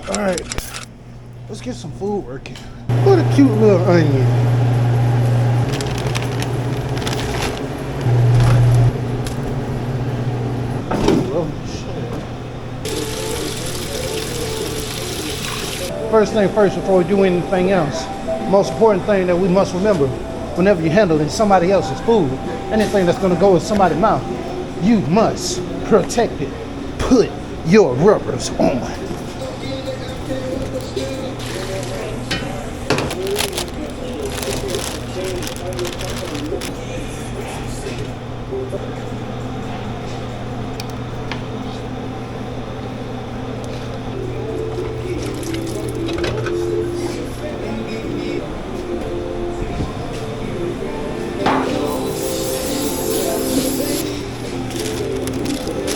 All right, let's get some food working. What a cute little onion. Oh, shit. First thing first, before we do anything else, the most important thing that we must remember whenever you're handling somebody else's food, anything that's gonna go in somebody's mouth, you must protect it. Put your rubbers on.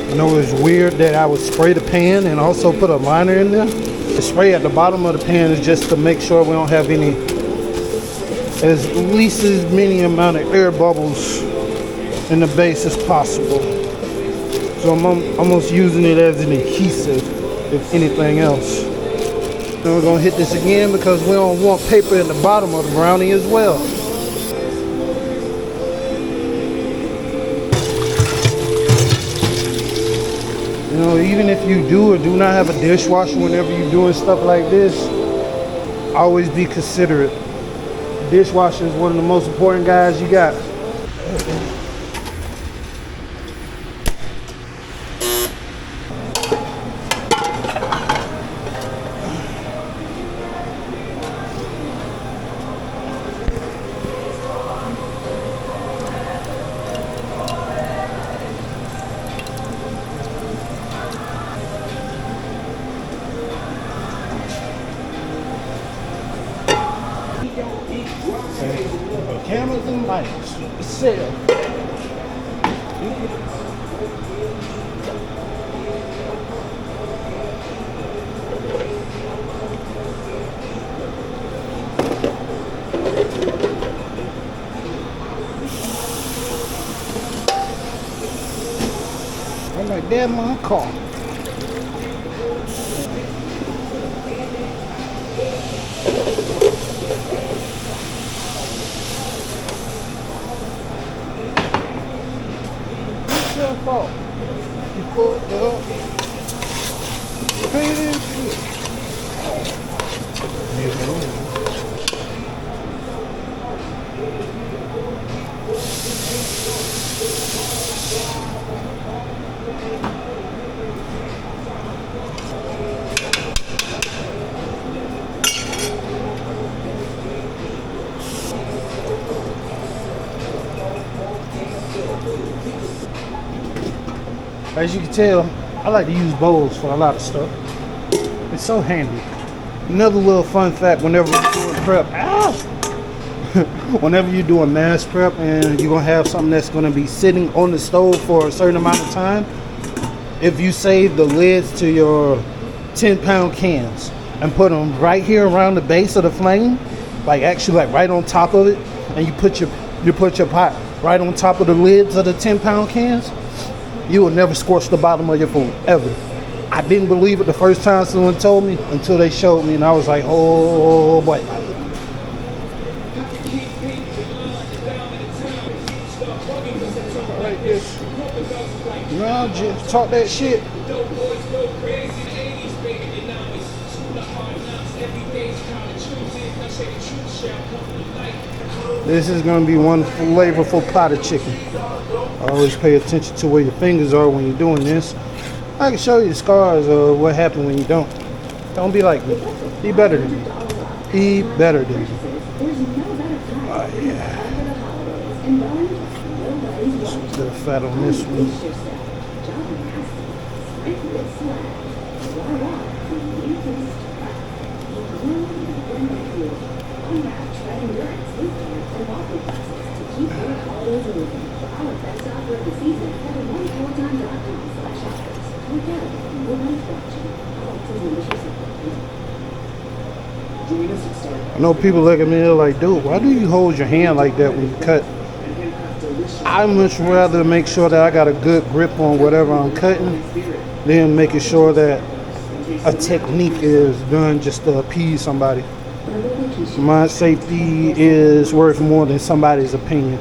I know it's weird that I would spray the pan and also put a liner in there. The spray at the bottom of the pan is just to make sure we don't have any, at least as many amount of air bubbles in the base as possible. So I'm almost using it as an adhesive, if anything else. Then we're gonna hit this again because we don't want paper at the bottom of the brownie as well. You know, even if you do or do not have a dishwasher whenever you're doing stuff like this, always be considerate. Dishwasher is one of the most important guys you got. Cameras and lights, sale. I'm like, damn, my car. Fault. You pulled up. As you can tell, I like to use bowls for a lot of stuff. It's so handy. Another little fun fact, whenever you're doing prep, whenever you're doing mass prep and you're gonna have something that's gonna be sitting on the stove for a certain amount of time, if you save the lids to your 10-pound cans and put them right here around the base of the flame, like actually like right on top of it, and you put your pot right on top of the lids of the 10-pound cans, you will never scorch the bottom of your food, ever. I didn't believe it the first time someone told me until they showed me, and I was like, oh boy. Like this. You know, just talk that shit. This is going to be one flavorful pot of chicken. Always pay attention to where your fingers are when you're doing this. I can show you the scars of what happened when you don't. Don't be like me. Be better than me. Be better than me. Oh yeah. Just a bit of fat on this one. I know people look at me, they're like, dude, why do you hold your hand like that when you cut? I much rather make sure that I got a good grip on whatever I'm cutting than making sure that a technique is done just to appease somebody. My safety is worth more than somebody's opinion.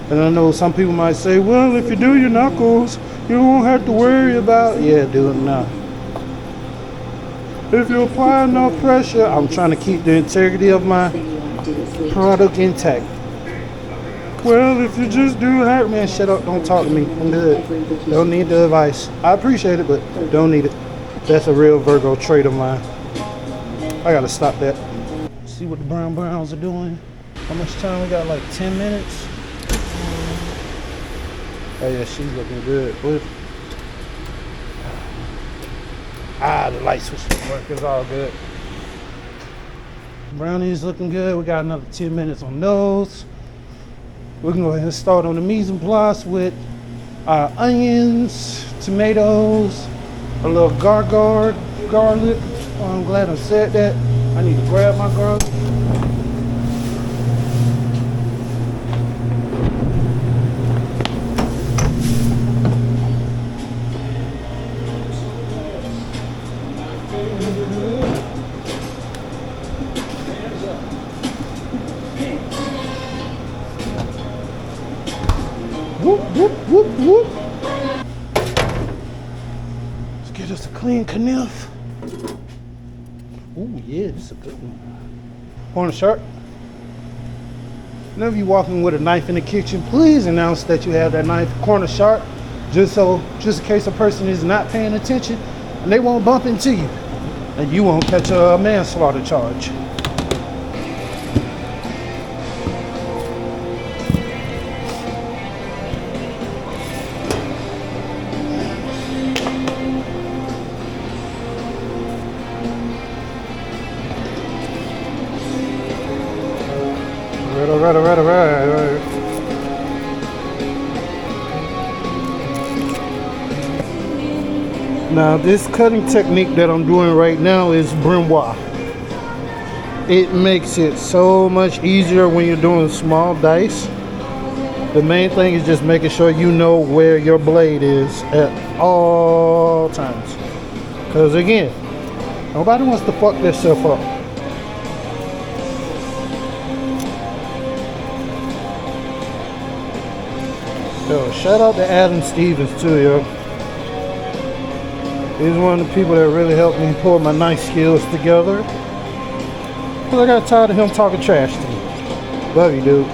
And I know some people might say, well, if you do your knuckles, you won't have to worry about, yeah, dude, nah. If you apply enough pressure, I'm trying to keep the integrity of my product intact. Well, if you just do that, man, shut up, don't talk to me, I'm good. Don't need the advice. I appreciate it, but don't need it. That's a real Virgo trait of mine. I gotta stop that. See what the Browns are doing. How much time we got? Like 10 minutes? Oh yeah, she's looking good. What? The light switch didn't work. It's all good. Brownies looking good. We got another 10 minutes on those. We can go ahead and start on the mise en place with our onions, tomatoes, a little garlic. Oh, I'm glad I said that. I need to grab my garlic. Whoop, whoop, whoop, whoop. Let's get us a clean knife. Ooh, yeah, this is a good one. Corner sharp. Whenever you're walking with a knife in the kitchen, please announce that you have that knife corner sharp, just in case a person is not paying attention and they won't bump into you and you won't catch a manslaughter charge. All right. Now this cutting technique that I'm doing right now is Brunois. It makes it so much easier when you're doing small dice. The main thing is just making sure you know where your blade is at all times. Because again, nobody wants to fuck themselves up. Yo, shout out to Adam Stevens too, yo. He's one of the people that really helped me pull my knife skills together. Because I got tired of him talking trash to me. Love you, dude.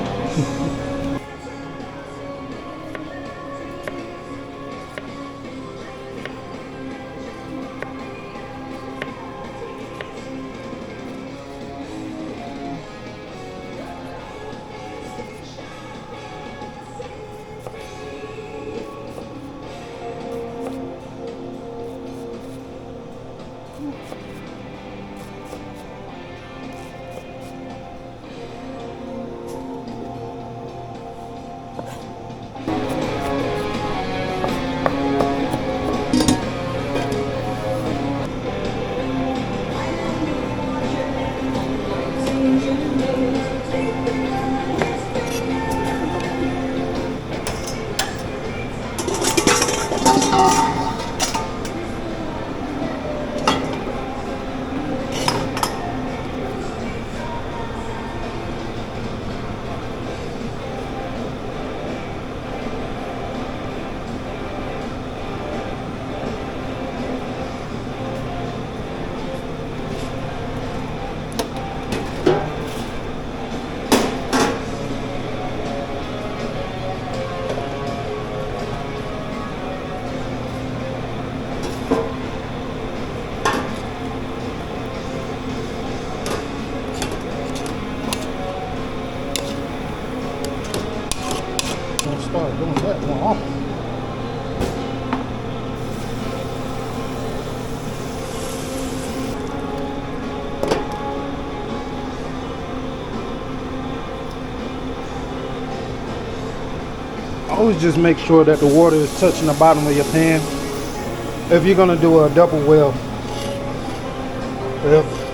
Start doing that more often. Always just make sure that the water is touching the bottom of your pan if you're going to do a double well.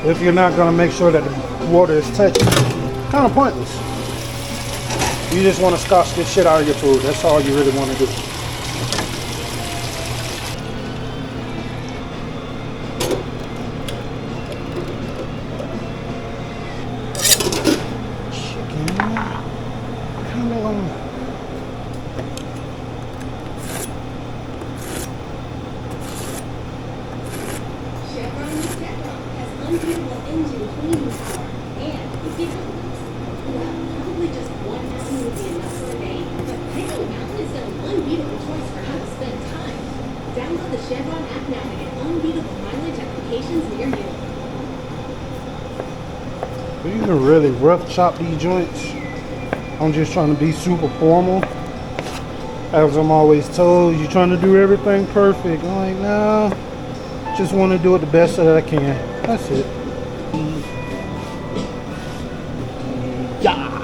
If you're not going to make sure that the water is touching, kind of pointless. You just want to scotch this shit out of your food. That's all you really want to do. Download the Chevron app now to get unbeatable mileage applications near you. You can really rough chop these joints. I'm just trying to be super formal. As I'm always told, you're trying to do everything perfect. I'm like, nah, just want to do it the best that I can. That's it. Yeah.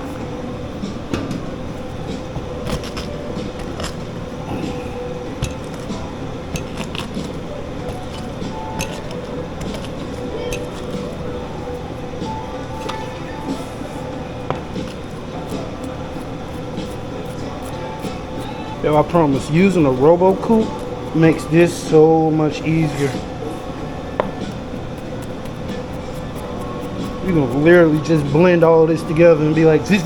Yo, I promise, using a robo coupe makes this so much easier. You can literally just blend all this together and be like, this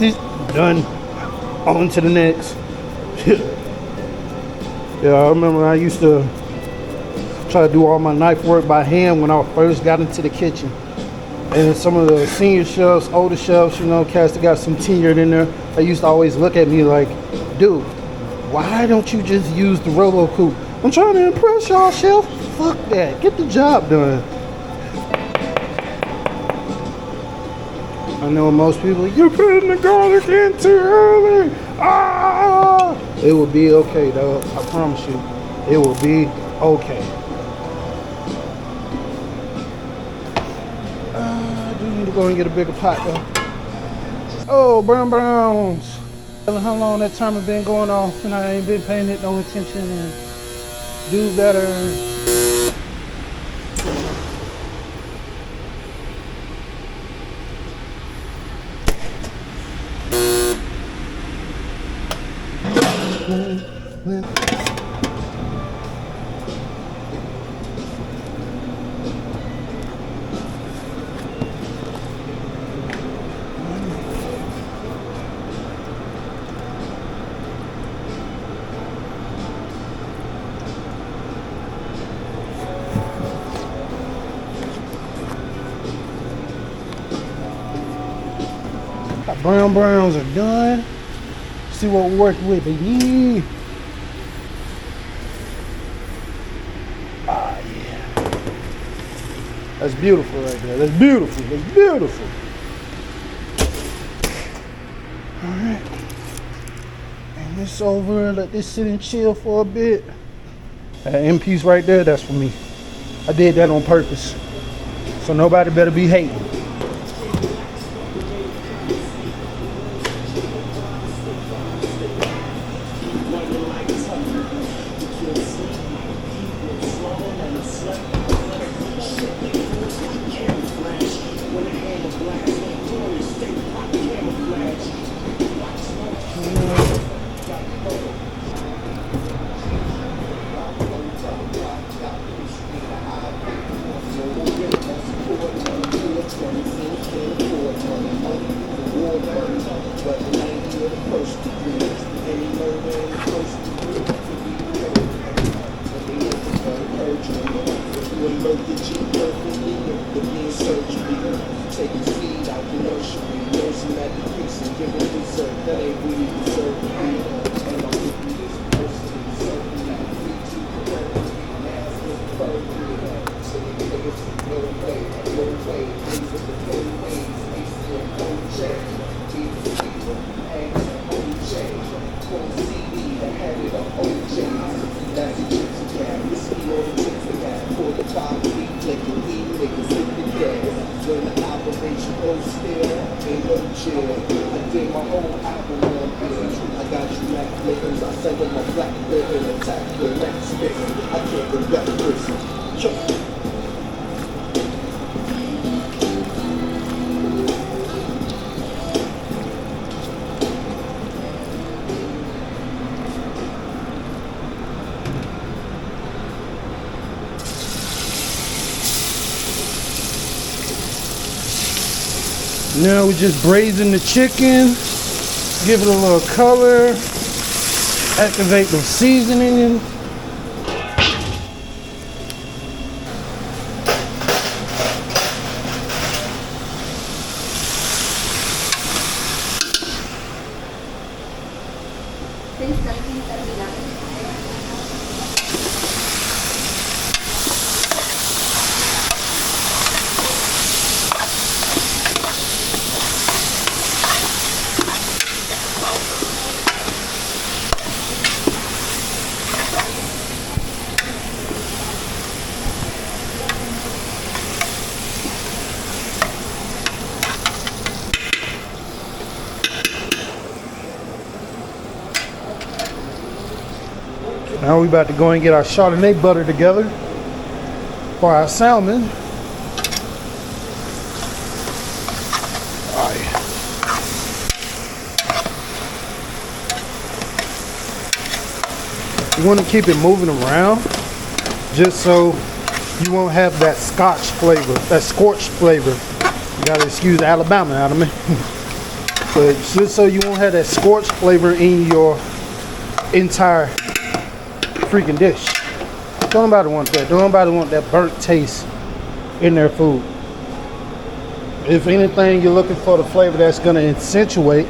done. On to the next. Yeah, I remember I used to try to do all my knife work by hand when I first got into the kitchen. And some of the senior chefs, older chefs, you know, cats that got some tenure in there, they used to always look at me like, dude, why don't you just use the robo coupe? I'm trying to impress y'all, chef. Fuck that. Get the job done. I know most people, you're putting the garlic in too early. Ah! It will be okay, though. I promise you. It will be okay. I do need to go and get a bigger pot, though. Oh, browns. How long that timer been going off and I ain't been paying it no attention and do better. Browns are done. See what we're working with, baby. Ah, yeah. That's beautiful right there. That's beautiful. That's beautiful. All right. And this over. Let this sit and chill for a bit. That end piece right there, that's for me. I did that on purpose. So nobody better be hating. Now we just braising the chicken, give it a little color, activate the seasoning. Now we about to go and get our Chardonnay butter together for our salmon. All right. You want to keep it moving around just so you won't have that scotch flavor, that scorched flavor. You gotta excuse Alabama out of me. But just so you won't have that scorched flavor in your entire freaking dish. Don't nobody want that. Don't nobody want that burnt taste in their food. If anything, you're looking for the flavor that's gonna accentuate,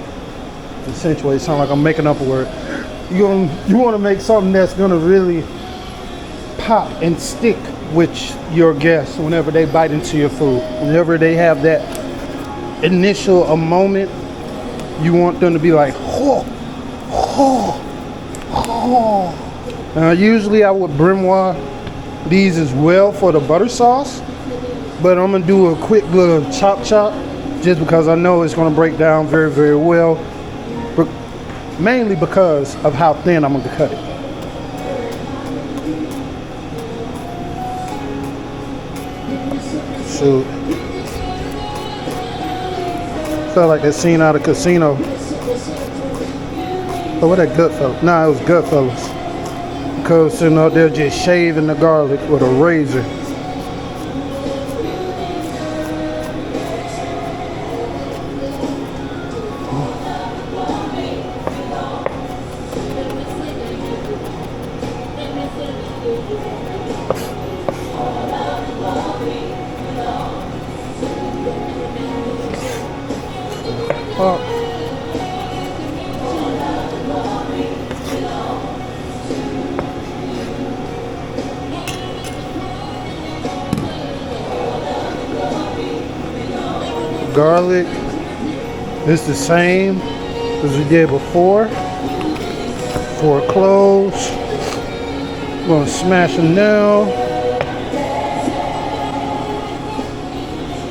sound like I'm making up a word. You want to make something that's gonna really pop and stick with your guests whenever they bite into your food. Whenever they have that initial moment, you want them to be like, oh, oh, oh. Now, usually I would Brunois these as well for the butter sauce, but I'm gonna do a quick little chop just because I know it's gonna break down very, very well, but mainly because of how thin I'm gonna cut it. Shoot. Felt like that scene out of Casino. Oh, what that Goodfellas? Nah, it was Goodfellas. Because you know they're just shaving the garlic with a razor. Garlic is the same as we did before. 4 cloves. We're gonna smash them now.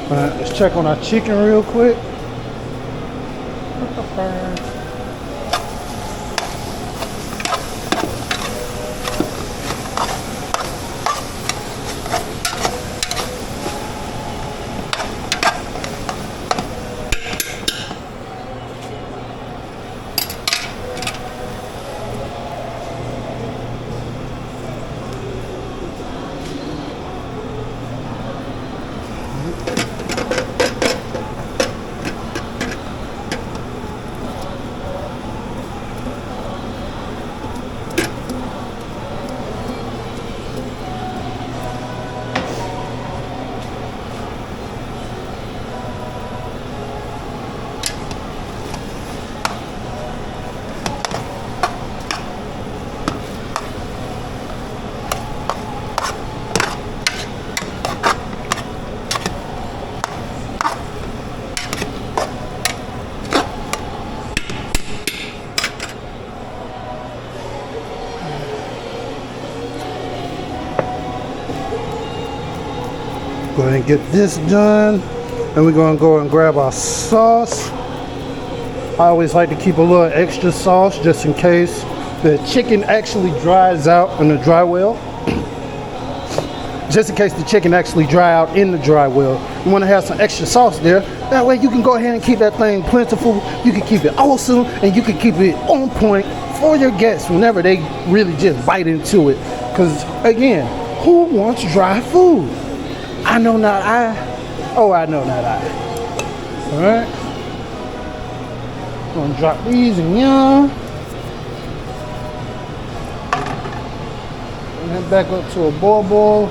Alright, let's check on our chicken real quick. Go ahead and get this done. And we're gonna go and grab our sauce. I always like to keep a little extra sauce just in case the chicken actually dries out in the dry well. Just in case the chicken actually dry out in the dry well. You wanna have some extra sauce there. That way you can go ahead and keep that thing plentiful. You can keep it awesome and you can keep it on point for your guests whenever they really just bite into it. Cause again, who wants dry food? I know not I. Oh, I know not I. Alright. Gonna drop these in here. Bring that back up to a boil.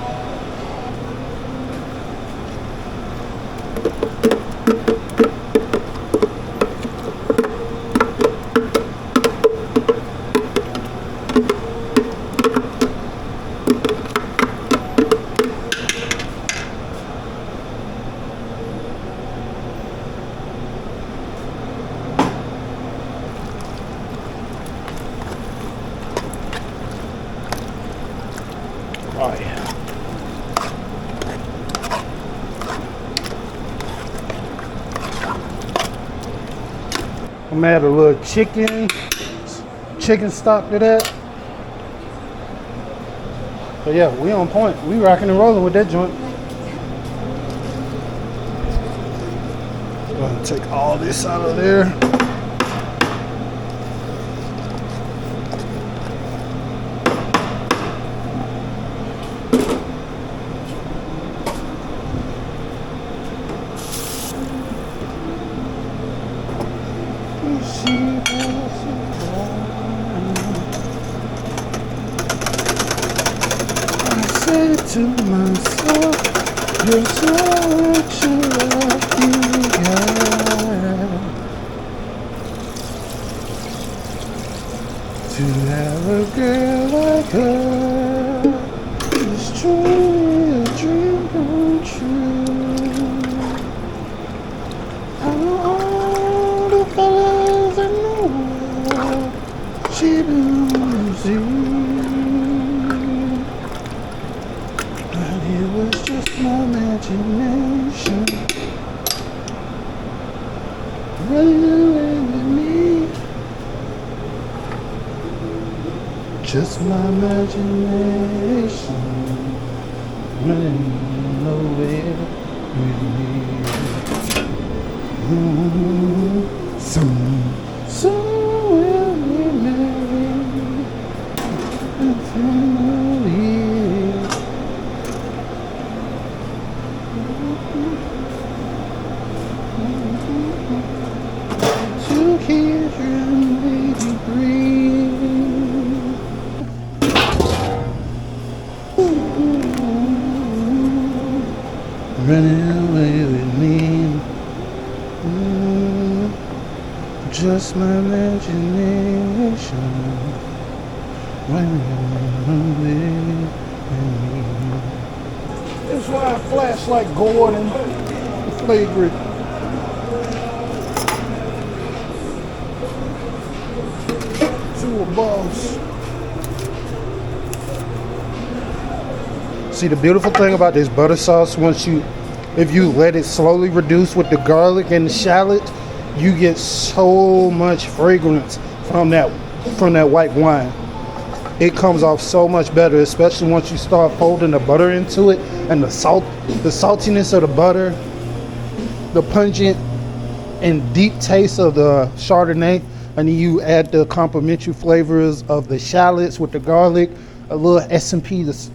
Oh yeah. I'm gonna add a little chicken stock to that. But yeah, we on point. We rocking and rolling with that joint. Gonna take all this out of there. To myself, you're such a lucky guy to have a girl like her. It's truly a dream come true. Out of all the fellas in the world, she belongs to you. It was just my imagination running away with me. Just my imagination running away with me. Soon we'll be married and family. Hear your baby breathe. Running away with me. Just my imagination. Running away with me. That's why I flash like Gordon. Flagrant. Boss. See, the beautiful thing about this butter sauce, if you let it slowly reduce with the garlic and the shallot, you get so much fragrance from that white wine. It comes off so much better, especially once you start folding the butter into it, and the saltiness of the butter, the pungent and deep taste of the Chardonnay. And then you add the complementary flavors of the shallots with the garlic, a little S&P just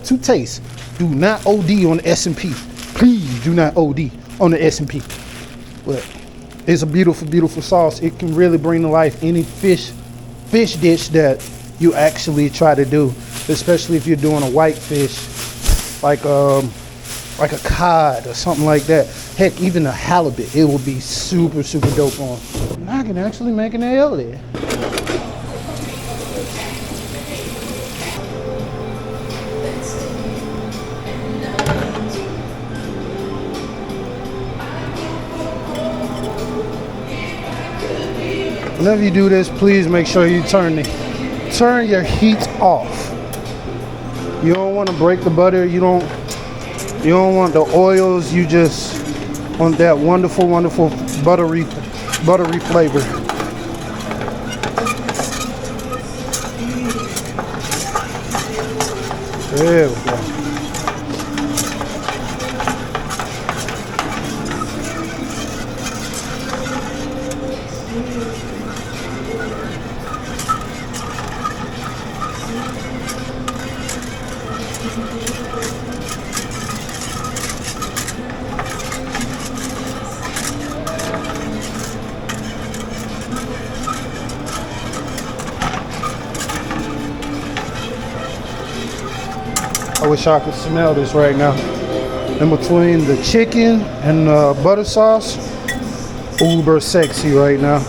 to taste. Do not OD on the S&P. Please do not OD on the S&P. But it's a beautiful, beautiful sauce. It can really bring to life any fish dish that you actually try to do, especially if you're doing a white fish, like a cod or something like that. Heck, even a halibut, it will be super, super dope on. I can actually make an ale there. Whenever you do this, please make sure you turn your heat off. You don't want to break the butter. You don't want the oils. You just want that wonderful, wonderful buttery flavor. There we go. I wish I could smell this right now. In between the chicken and the butter sauce, uber sexy right now.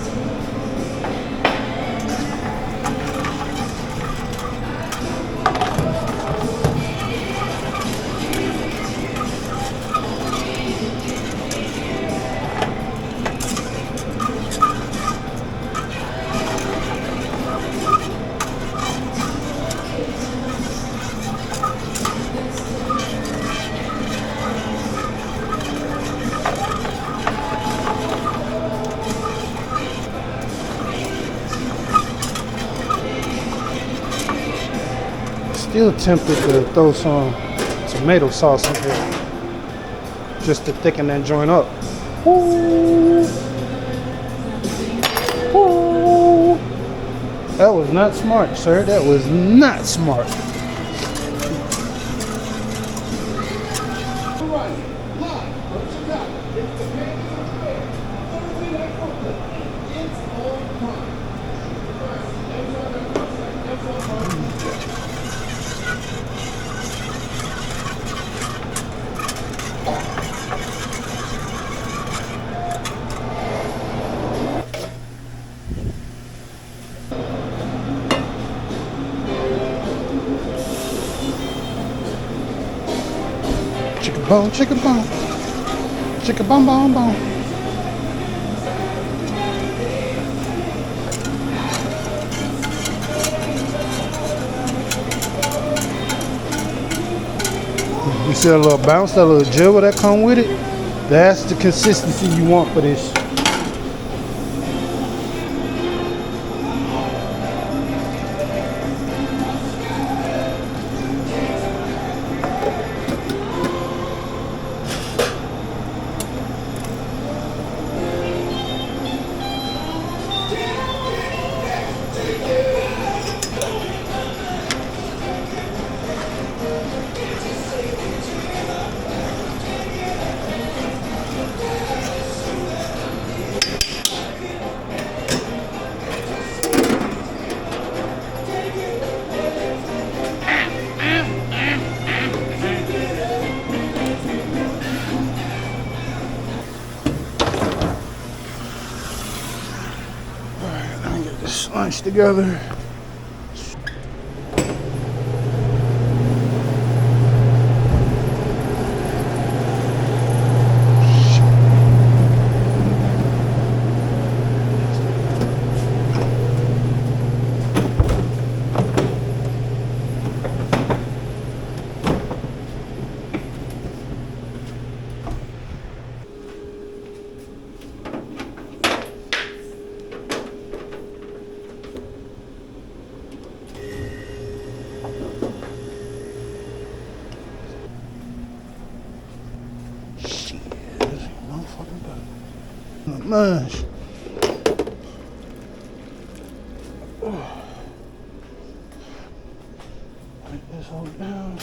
Still tempted to throw some tomato sauce in here just to thicken that joint up. Ooh. Ooh. That was not smart, sir. That was not smart. Bone, chicken bone, chicken bone, bone, bone. You see that little bounce, that little jiggle that come with it? That's the consistency you want for this. Lunch together. Mush. Wipe this all down.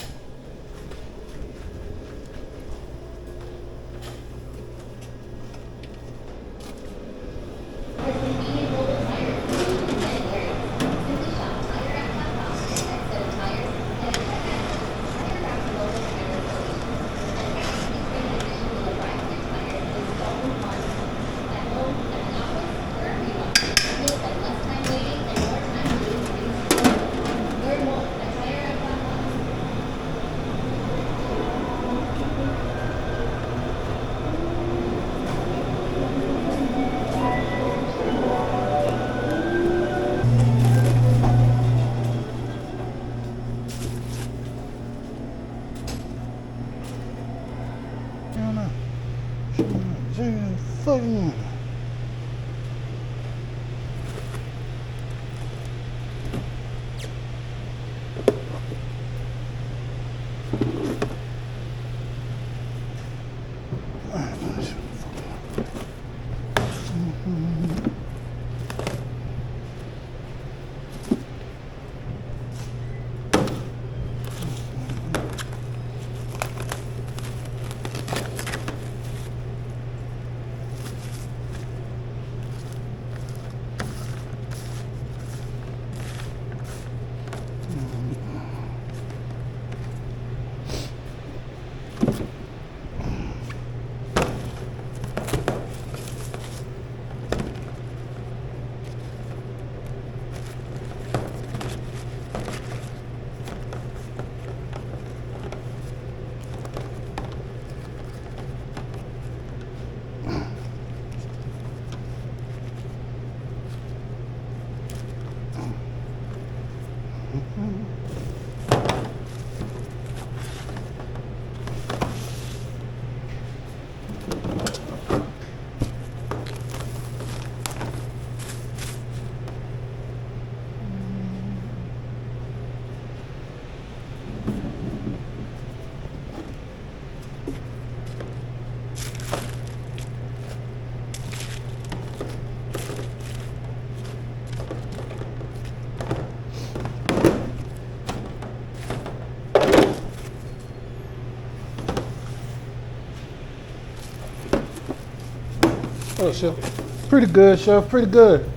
Oh, Chef. Pretty good, Chef. Pretty good.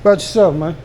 About yourself, man.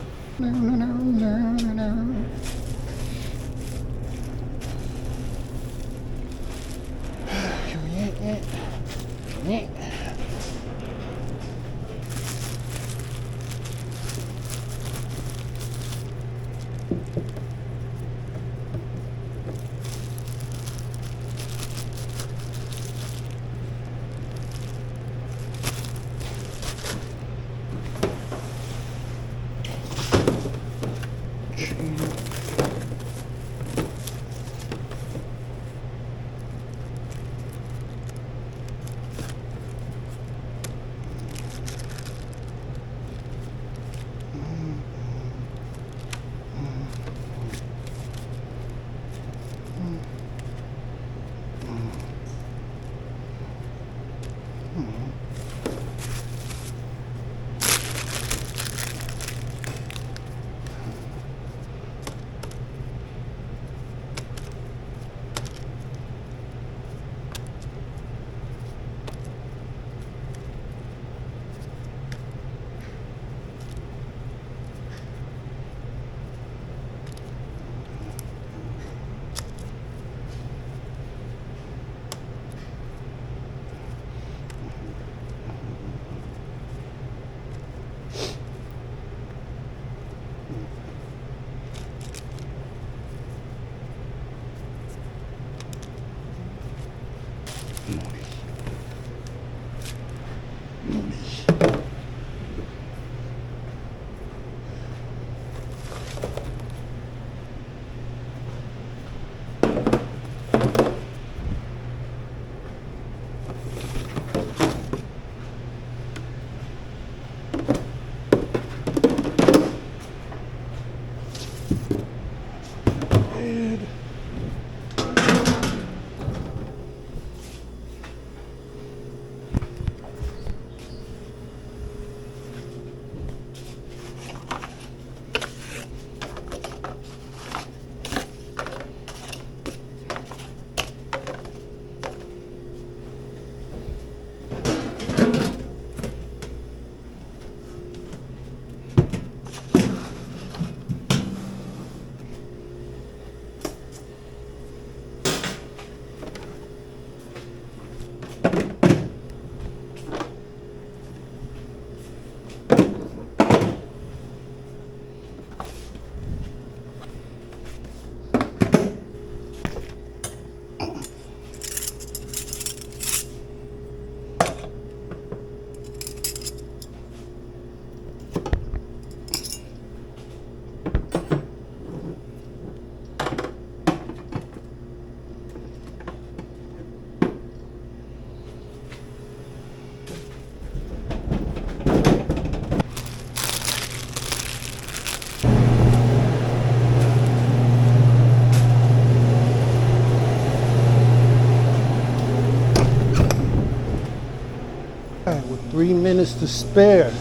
With 3 minutes to spare.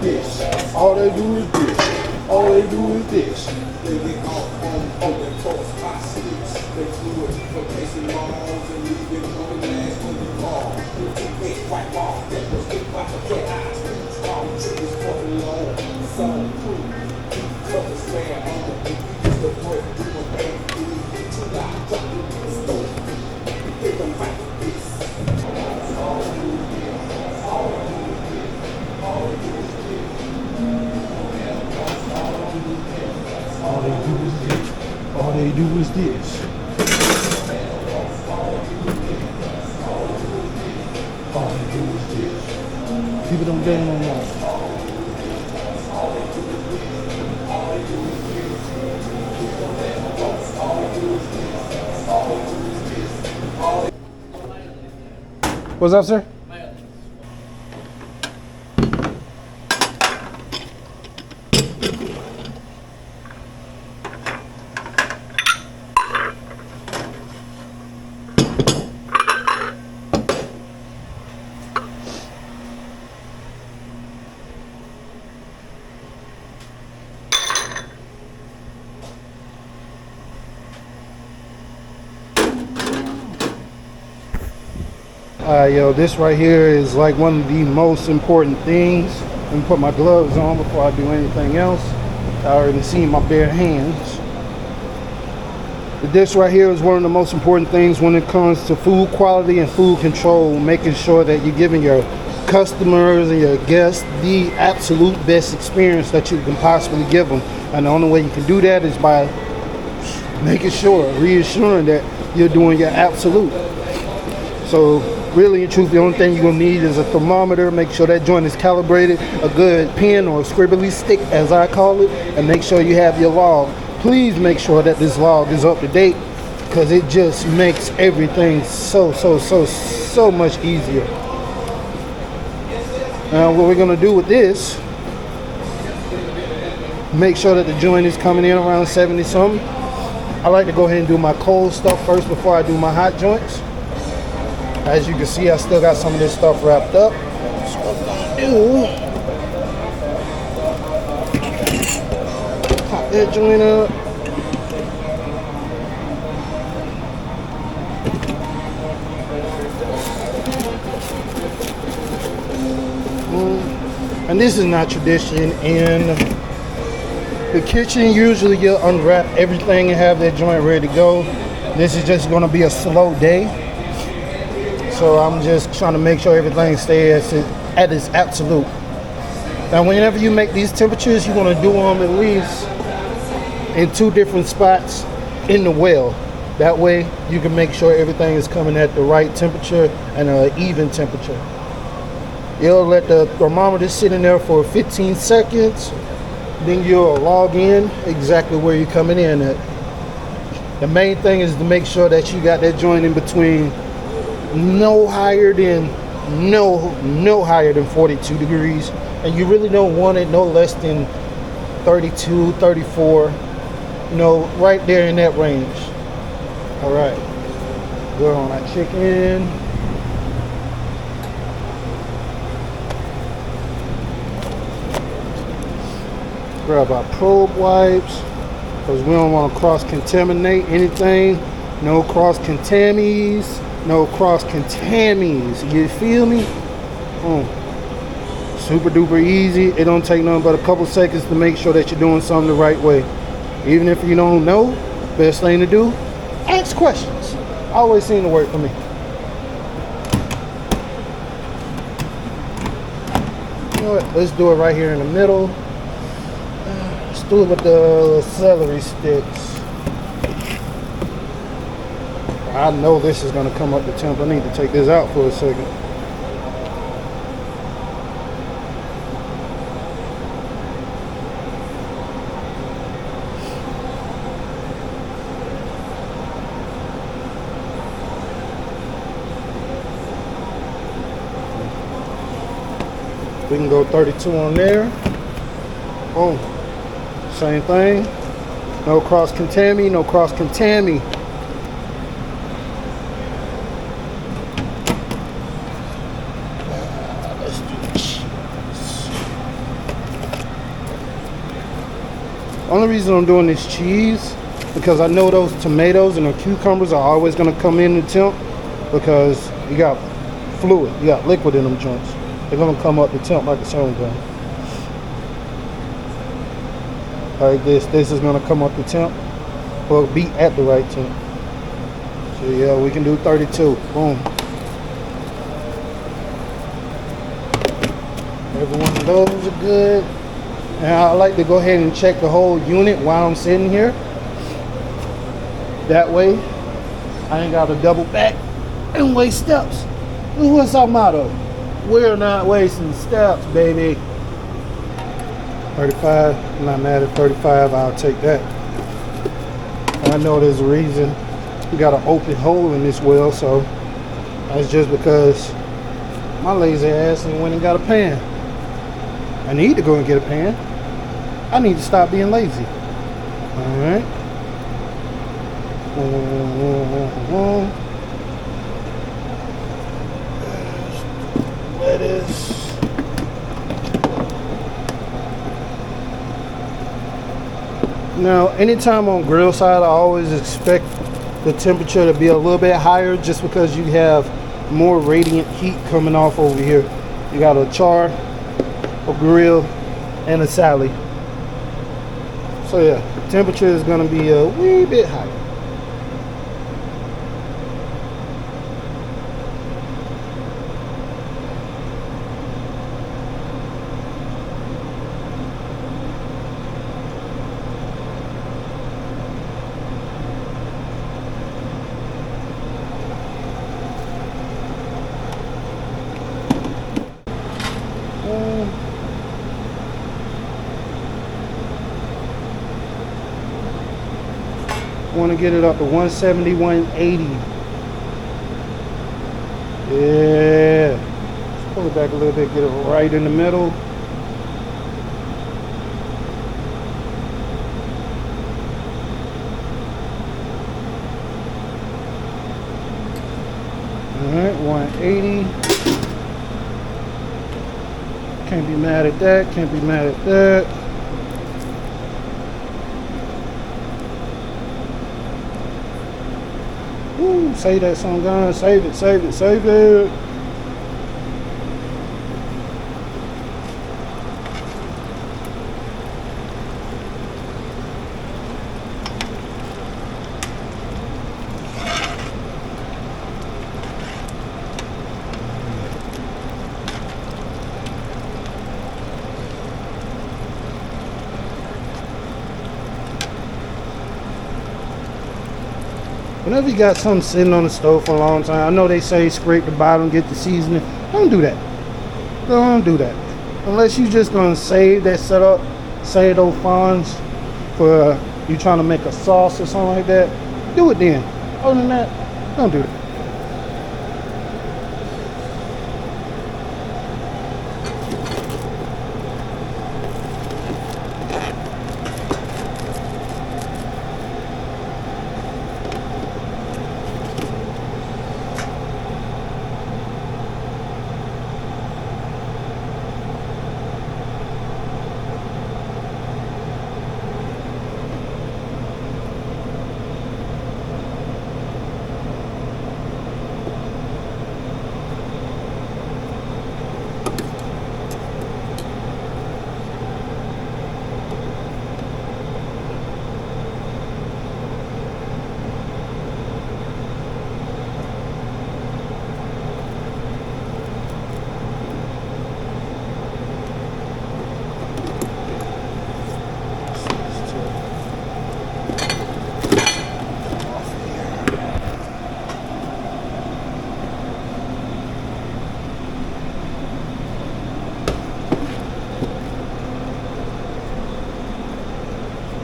This. All they do is this. All they do is this. They get on their toes, hostages. They flew it for facing walls and leaving on the last when you call. Face white wall, that was big like a cat eyes. All the triggers fucking low, so cool. Fuck the square on the the work, do a bang, do it too loud, drop it in the stove. They don't fight with this. All they do is this. All they do is this. All they do is this. All they do is this. All they do is this. All they do is this. People don't get no more. What's up, sir? Yo, this right here is like one of the most important things. Let me put my gloves on before I do anything else. I already seen my bare hands. This right here is one of the most important things when it comes to food quality and food control, making sure that you're giving your customers and your guests the absolute best experience that you can possibly give them. And the only way you can do that is by making sure, reassuring that you're doing your absolute. So really and truth, the only thing you're gonna need is a thermometer. Make sure that joint is calibrated, a good pen or a scribbly stick as I call it, and make sure you have your log. Please make sure that this log is up to date, because it just makes everything so much easier. Now what we're gonna do with this, make sure that the joint is coming in around 70 something. I like to go ahead and do my cold stuff first before I do my hot joints. As you can see, I still got some of this stuff wrapped up. So what I'm gonna do, pop that joint up. And this is not tradition in the kitchen. Usually you'll unwrap everything and have that joint ready to go. This is just gonna be a slow day. So I'm just trying to make sure everything stays at its absolute. Now whenever you make these temperatures, you want to do them at least in 2 different spots in the well. That way you can make sure everything is coming at the right temperature and an even temperature. You'll let the thermometer sit in there for 15 seconds. Then you'll log in exactly where you're coming in at. The main thing is to make sure that you got that joint in between no higher than 42 degrees, and you really don't want it no less than 32, 34, you know, right there in that range. All right, go on that chicken. Grab our probe wipes, because we don't want to cross-contaminate anything. No cross-contamies. No cross-contamies. You feel me? Super duper easy. It don't take nothing but a couple seconds to make sure that you're doing something the right way. Even if you don't know, best thing to do, ask questions. Always seem to work for me. You know what? Let's do it right here in the middle. Let's do it with the celery sticks. I know this is going to come up to temp. I need to take this out for a second. We can go 32 on there. Boom. Same thing. No cross-contamin, no cross-contamin. Only reason I'm doing this cheese, because I know those tomatoes and the cucumbers are always going to come in the temp, because you got fluid, you got liquid in them joints. They're going to come up the temp like a sewing gun. Like this is going to come up the temp, or be at the right temp. So yeah, we can do 32. Boom. Every one of those are good. And I like to go ahead and check the whole unit while I'm sitting here. That way, I ain't got to double back and waste steps. What's our motto? We're not wasting steps, baby. 35, I'm not mad at 35, I'll take that. I know there's a reason. We got an open hole in this well, so that's just because my lazy ass ain't went and got a pan. I need to go and get a pan. I need to stop being lazy. Alright. Lettuce. Now, anytime on grill side, I always expect the temperature to be a little bit higher, just because you have more radiant heat coming off over here. You got a char, a grill, and a Sally. So yeah, temperature is gonna be a wee bit higher. Want to get it up to 170, 180. Yeah. Let's pull it back a little bit, get it right in the middle. Alright, 180. Can't be mad at that, can't be mad at that. Woo, save that song, guys. Save it, save it, save it. Whenever you got something sitting on the stove for a long time, I know they say scrape the bottom, get the seasoning. Don't do that. Don't do that. Unless you just gonna save that setup, save those fawns for you trying to make a sauce or something like that. Do it then. Other than that, don't do that.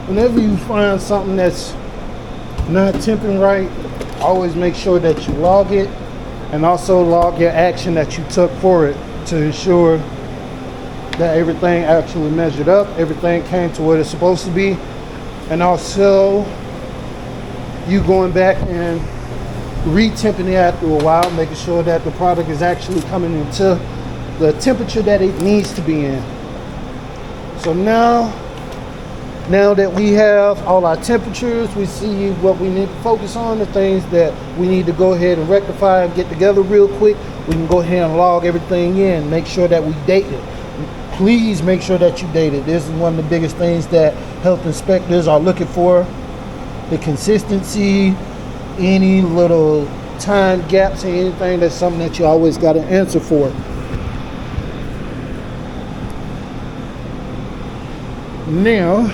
Whenever you find something that's not temping right, always make sure that you log it and also log your action that you took for it to ensure that everything actually measured up, everything came to what it's supposed to be, and also you going back and re-temping it after a while, making sure that the product is actually coming into the temperature that it needs to be in. So now that we have all our temperatures, we see what we need to focus on, the things that we need to go ahead and rectify and get together real quick. We can go ahead and log everything in, make sure that we date it. Please make sure that you date it. This is one of the biggest things that health inspectors are looking for. The consistency, any little time gaps or anything, that's something that you always got to answer for. Now,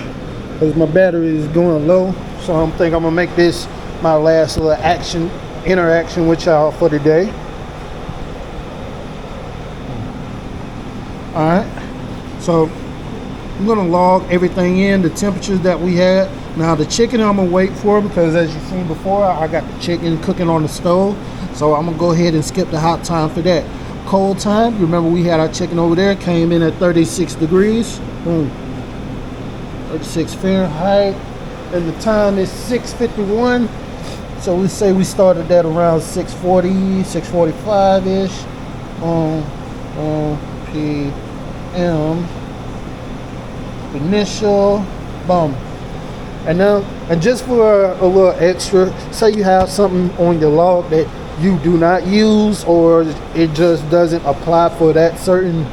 because my battery is going low, so I think I'm gonna make this my last little interaction with y'all for today. All right, so I'm gonna log everything in, the temperatures that we had. Now the chicken I'm gonna wait for, because as you've seen before, I got the chicken cooking on the stove, so I'm gonna go ahead and skip the hot time for that. Cold time, remember we had our chicken over there, came in at 36 degrees. Boom. 36 Fahrenheit, and the time is 6:51. So we say we started at around 6:40, 6:45-ish on PM. Initial, boom. And now, and just for a little extra, say you have something on your log that you do not use, or it just doesn't apply for that certain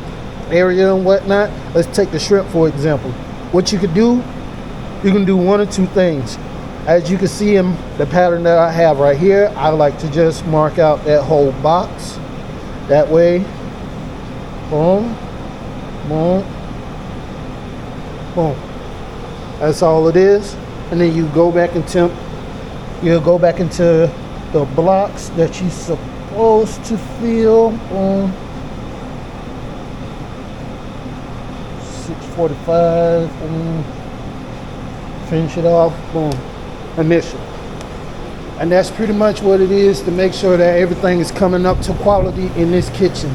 area and whatnot. Let's take the shrimp for example. What you could do, you can do one or two things. As you can see in the pattern that I have right here, I like to just mark out that whole box. That way, boom, boom, boom. That's all it is. And then you go back and temp. You'll go back into the blocks that you're supposed to fill. Boom. 645. Boom. Finish it off. Boom. Initial. And that's pretty much what it is to make sure that everything is coming up to quality in this kitchen.